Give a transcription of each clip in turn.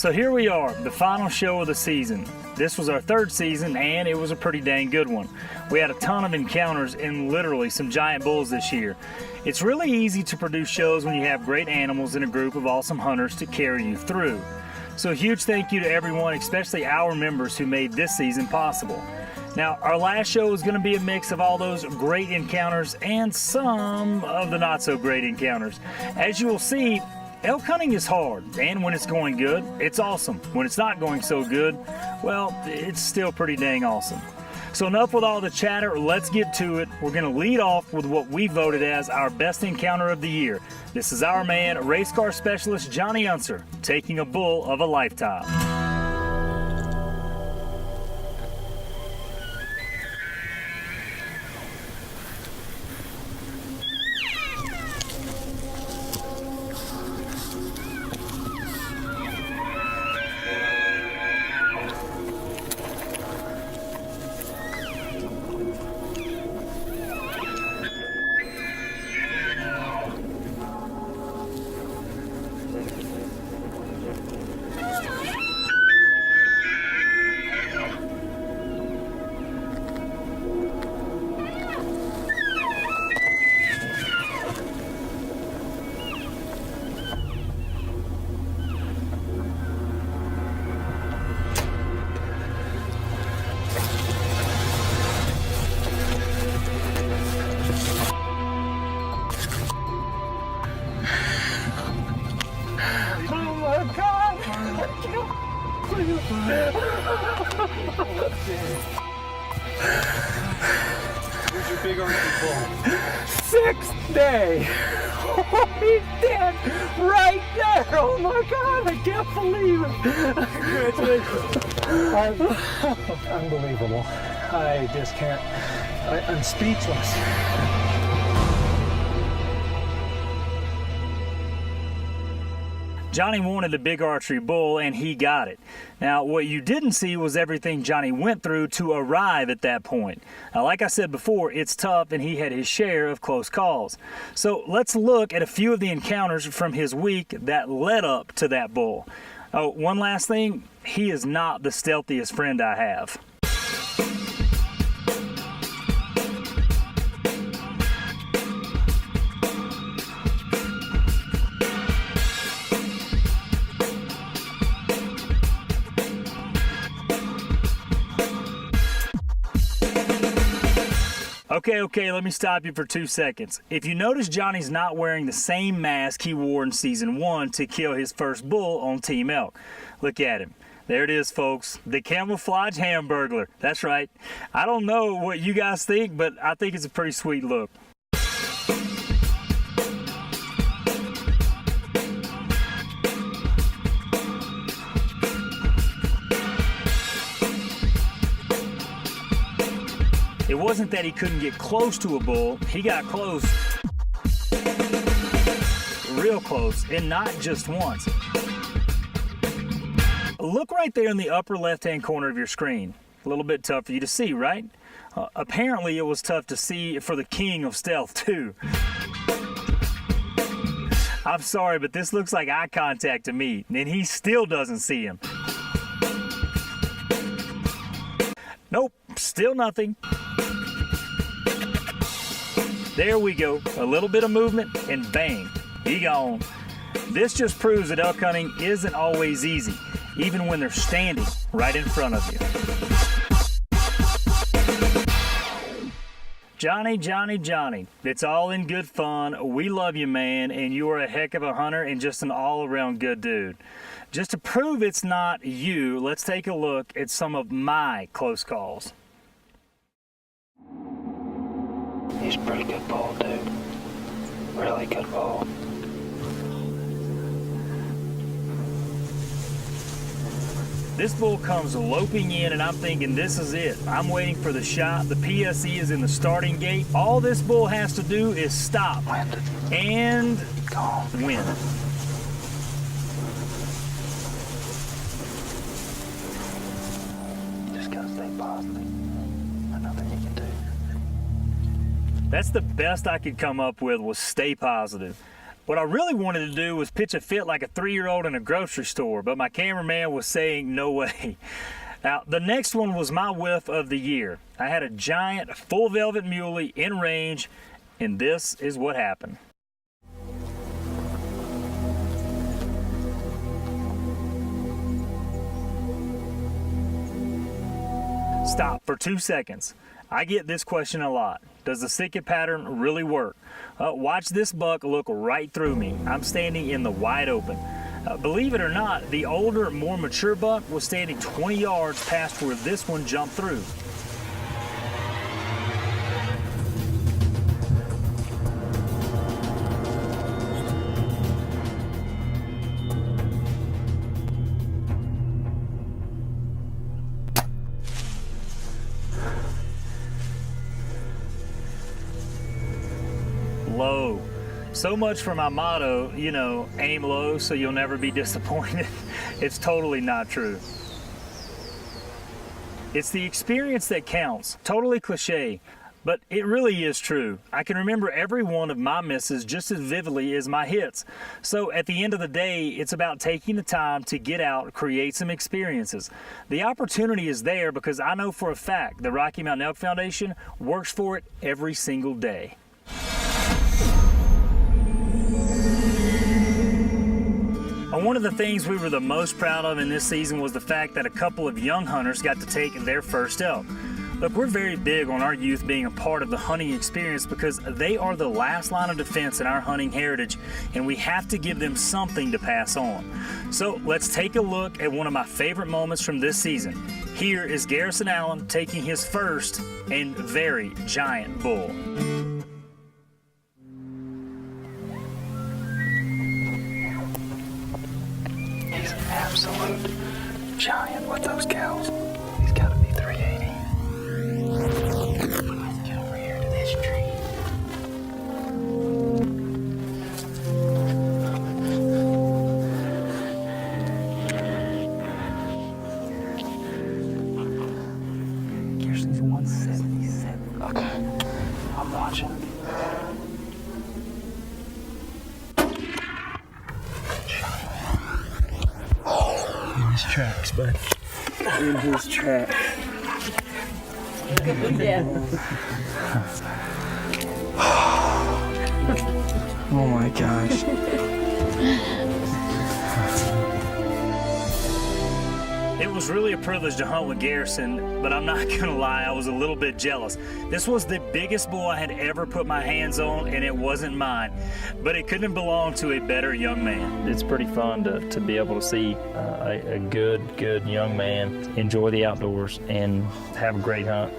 So here we are, the final show of the season. This was our third season, and it was a pretty dang good one. We had a ton of encounters and literally some giant bulls this year. It's really easy to produce shows when you have great animals and a group of awesome hunters to carry you through. So a huge thank you to everyone, especially our members who made this season possible. Now, our last show is going to be a mix of all those great encounters and some of the not so great encounters. As you will see, elk hunting is hard, and when it's going good, it's awesome. When it's not going so good, well, it's still pretty dang awesome. So enough with all the chatter, let's get to it. We're going to lead off with what we voted as our best encounter of the year. This is our man, race car specialist Johnny Unser, taking a bull of a lifetime. Where's your big archy bull? Sixth day! Oh, he's dead right there! Oh my God, I can't believe it! Congratulations! Unbelievable. I just can't. I'm speechless. Johnny wanted a big archery bull, and he got it. Now, what you didn't see was everything Johnny went through to arrive at that point. Now, like I said before, it's tough, and he had his share of close calls. So let's look at a few of the encounters from his week that led up to that bull. Oh, one last thing, he is not the stealthiest friend I have. Okay, let me stop you for 2 seconds. If you notice, Johnny's not wearing the same mask he wore in season 1 to kill his first bull on Team Elk. Look at him. There it is, folks. The camouflage hamburglar. That's right. I don't know what you guys think, but I think it's a pretty sweet look. It wasn't that he couldn't get close to a bull, he got close, real close, and not just once. Look right there in the upper left-hand corner of your screen. A little bit tough for you to see, right? Apparently it was tough to see for the king of stealth too. I'm sorry, but this looks like eye contact to me, and he still doesn't see him. Nope, still nothing. There we go, a little bit of movement and bang, he gone. This just proves that elk hunting isn't always easy, even when they're standing right in front of you. Johnny, it's all in good fun. We love you, man, and you are a heck of a hunter and just an all-around good dude. Just to prove it's not you, let's take a look at some of my close calls. He's a pretty good bull, dude. Really good bull. This bull comes loping in, and I'm thinking this is it. I'm waiting for the shot. The PSE is in the starting gate. All this bull has to do is stop and win. Just gotta stay positive. There's nothing you can do. That's the best I could come up with, was stay positive. What I really wanted to do was pitch a fit like a 3-year-old in a grocery store, but my cameraman was saying no way. Now, the next one was my whiff of the year. I had a giant full velvet muley in range, and this is what happened. Stop for 2 seconds. I get this question a lot. Does the Sitka pattern really work? Watch this buck look right through me. I'm standing in the wide open. Believe it or not, the older, more mature buck was standing 20 yards past where this one jumped through. Low. So much for my motto, you know, aim low so you'll never be disappointed. It's totally not true. It's the experience that counts. Totally cliche, but it really is true. I can remember every one of my misses just as vividly as my hits. So at the end of the day, it's about taking the time to get out, create some experiences. The opportunity is there because I know for a fact the Rocky Mountain Elk Foundation works for it every single day. One of the things we were the most proud of in this season was the fact that a couple of young hunters got to take their first elk. Look, we're very big on our youth being a part of the hunting experience because they are the last line of defense in our hunting heritage, and we have to give them something to pass on. So let's take a look at one of my favorite moments from this season. Here is Garrison Allen taking his first and very giant bull. Absolute giant with those cows. He's got to be 380. Let's get over here to this tree. Kirsten's 177. Okay. I'm watching. Tracks, bud. In his track. Yeah. Oh my gosh. It was really a privilege to hunt with Garrison, but I'm not gonna lie, I was a little bit jealous. This was the biggest bull I had ever put my hands on, and it wasn't mine, but it couldn't belong to a better young man. It's pretty fun to be able to see a good young man enjoy the outdoors and have a great hunt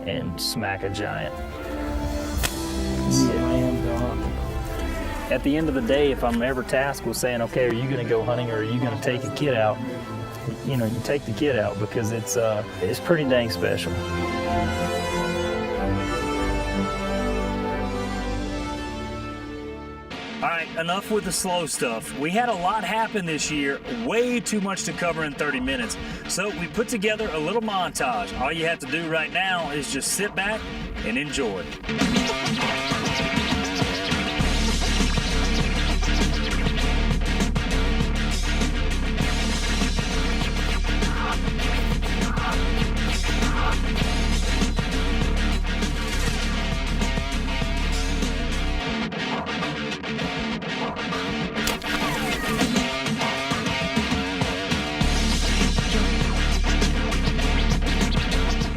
and smack a giant. Slam dunk. At the end of the day, if I'm ever tasked with saying, okay, are you gonna go hunting or are you gonna take a kid out? You know, you take the kid out because it's pretty dang special. All right, enough with the slow stuff. We had a lot happen this year, way too much to cover in 30 minutes. So we put together a little montage. All you have to do right now is just sit back and enjoy.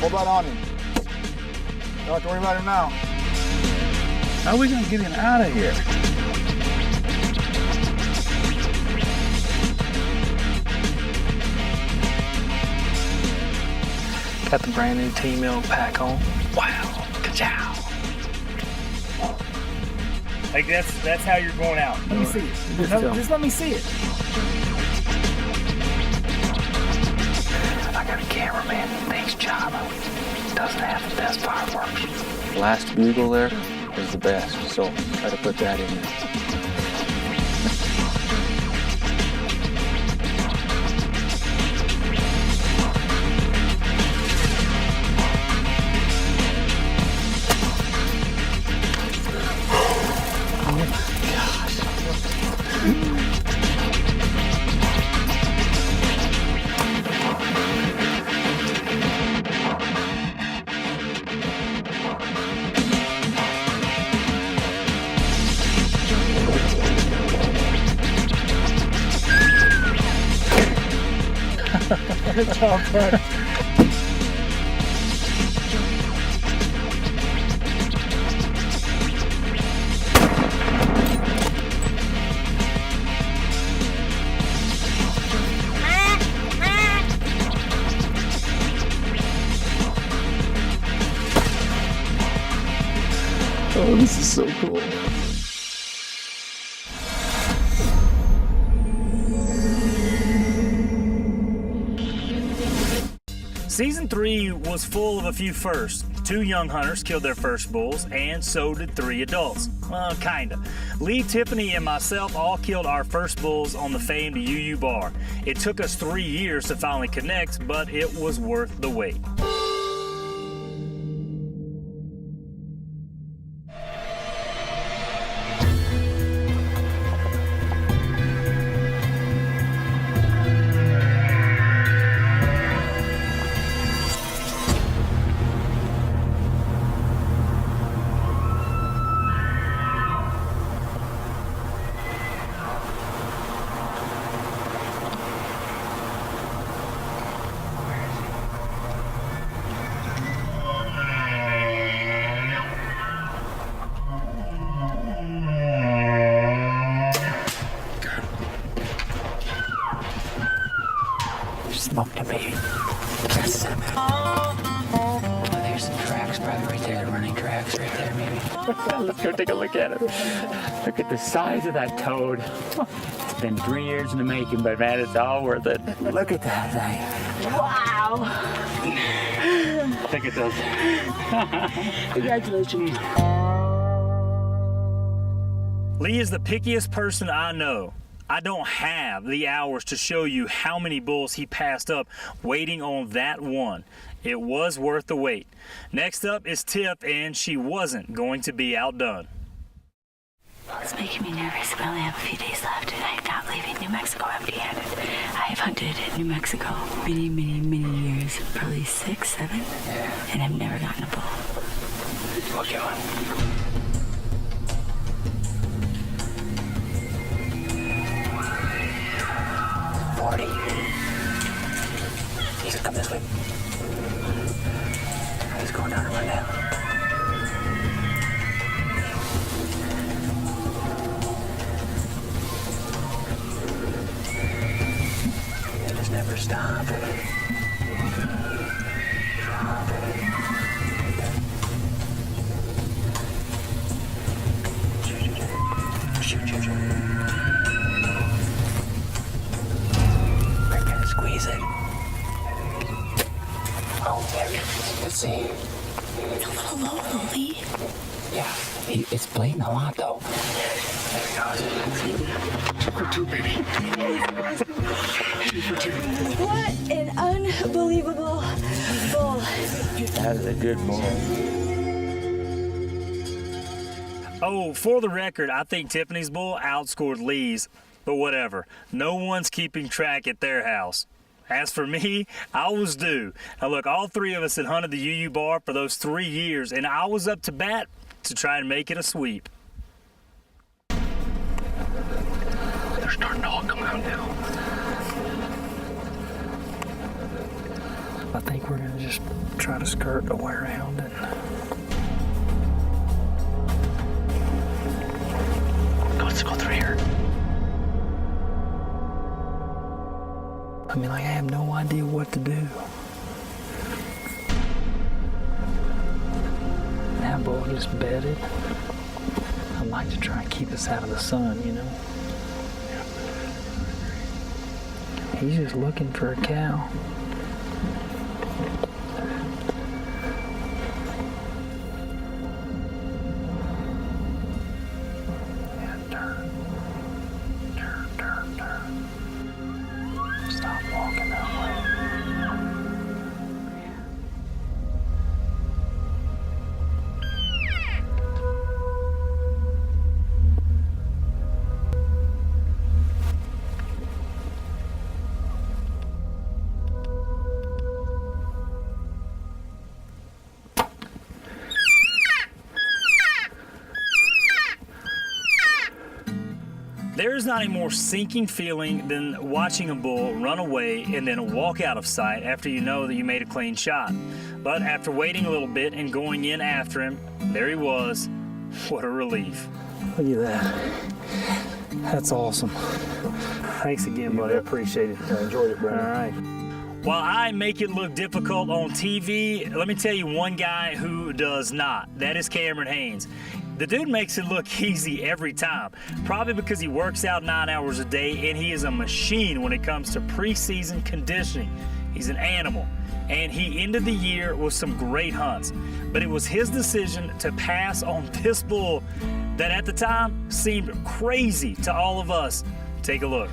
What about on him? Don't have to worry about him now. How are we gonna get him out of here? Got the brand new T-Milk pack on. Wow, ka-chow. Like that's how you're going out. Let me see it. Just let me see it. I got a cameraman that thinks China doesn't have the best fireworks. Last bugle there was the best, so try to put that in there. Oh my gosh. Good job, bud. Oh, this is so cool. Season 3 was full of a few firsts. 2 young hunters killed their first bulls, and so did 3 adults. Well, kinda. Lee, Tiffany, and myself all killed our first bulls on the famed UU Bar. It took us 3 years to finally connect, but it was worth the wait. Smoked a baby. Yes. Oh, there's some tracks probably right there. Running tracks right there, maybe. Let's go take a look at it. Look at the size of that toad. It's been 3 years in the making, but man, it's all worth it. Look at that thing. Wow. Look at those. Congratulations. Lee is the pickiest person I know. I don't have the hours to show you how many bulls he passed up waiting on that one. It was worth the wait. Next up is Tiff, and she wasn't going to be outdone. It's making me nervous. We only have a few days left, and I'm not leaving New Mexico empty-handed. I have hunted in New Mexico many, many, many years, probably 6, 7, and I've never gotten a bull. We'll get one. 40. He's coming this way. He's going down right now. They just never stop. Shoot. Squeeze it. Oh, there it is. Let's see. It's a little low, Lee. Yeah, it's bleeding a lot, though. There he goes. For 2, baby. What an unbelievable bull. That is a good bull. Oh, for the record, I think Tiffany's bull outscored Lee's, but whatever. No one's keeping track at their house. As for me, I was due. Now look, all 3 of us had hunted the UU Bar for those 3 years, and I was up to bat to try and make it a sweep. They're starting to all come out now. I think we're gonna just try to skirt the way around and Let's go through here. I mean, like, I have no idea what to do. That bull just bedded. I'd like to try and keep us out of the sun, you know? He's just looking for a cow. Yeah, turn. Stop walking that way. there is not a more sinking feeling than watching a bull run away and then walk out of sight after you know that you made a clean shot. But after waiting a little bit and going in after him, there he was. What a relief. Look at that. That's awesome. Thanks again, buddy. I appreciate it. I enjoyed it, Brandon. All right. While I make it look difficult on TV, let me tell you one guy who does not. That is Cameron Hanes. The dude makes it look easy every time, probably because he works out 9 hours a day and he is a machine when it comes to preseason conditioning. He's an animal, and he ended the year with some great hunts. But it was his decision to pass on this bull that at the time seemed crazy to all of us. Take a look.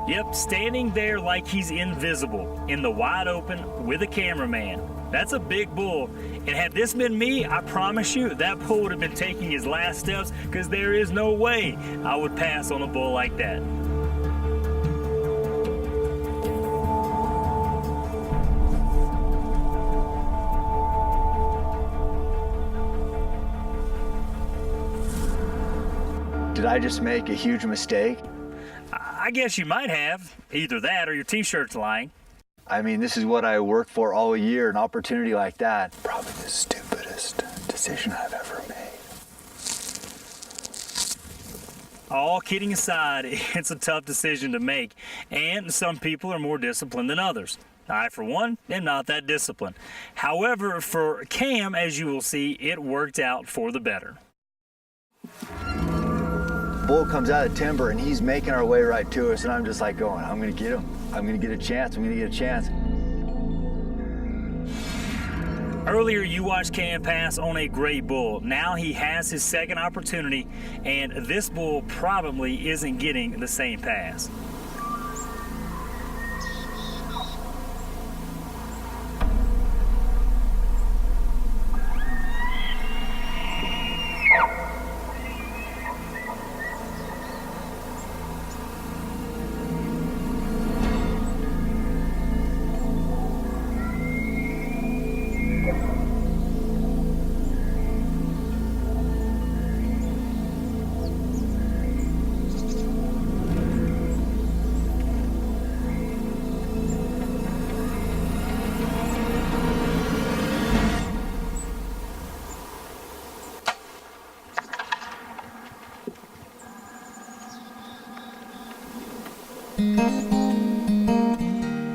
Yep, standing there like he's invisible in the wide open with a cameraman. That's a big bull. And had this been me, I promise you, that bull would have been taking his last steps, because there is no way I would pass on a bull like that. Did I just make a huge mistake? I guess you might have. Either that or your t-shirt's lying. I mean, this is what I worked for all year, an opportunity like that. Probably the stupidest decision I've ever made. All kidding aside, it's a tough decision to make, and some people are more disciplined than others. I, for one, am not that disciplined. However, for Cam, as you will see, it worked out for the better. Bull comes out of timber and he's making our way right to us, and I'm just like going, I'm gonna get him. I'm gonna get a chance. I'm gonna get a chance. Earlier, you watched Cam pass on a great bull. Now he has his second opportunity, and this bull probably isn't getting the same pass.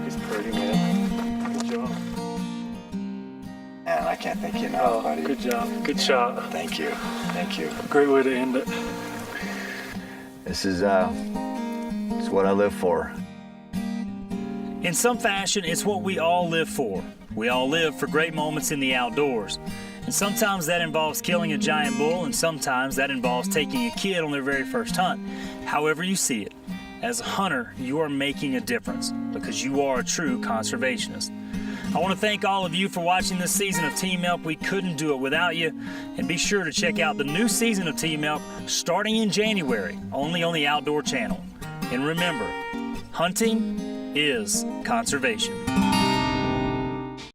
He's pretty, man. Good job. Man, I can't thank you enough, buddy. Good job. Good shot. Thank you. Thank you. Great way to end it. This is what I live for. In some fashion, it's what we all live for. We all live for great moments in the outdoors. And sometimes that involves killing a giant bull, and sometimes that involves taking a kid on their very first hunt. However you see it, as a hunter, you are making a difference because you are a true conservationist. I want to thank all of you for watching this season of Team Elk. We couldn't do it without you. And be sure to check out the new season of Team Elk starting in January, only on the Outdoor Channel. And remember, hunting is conservation.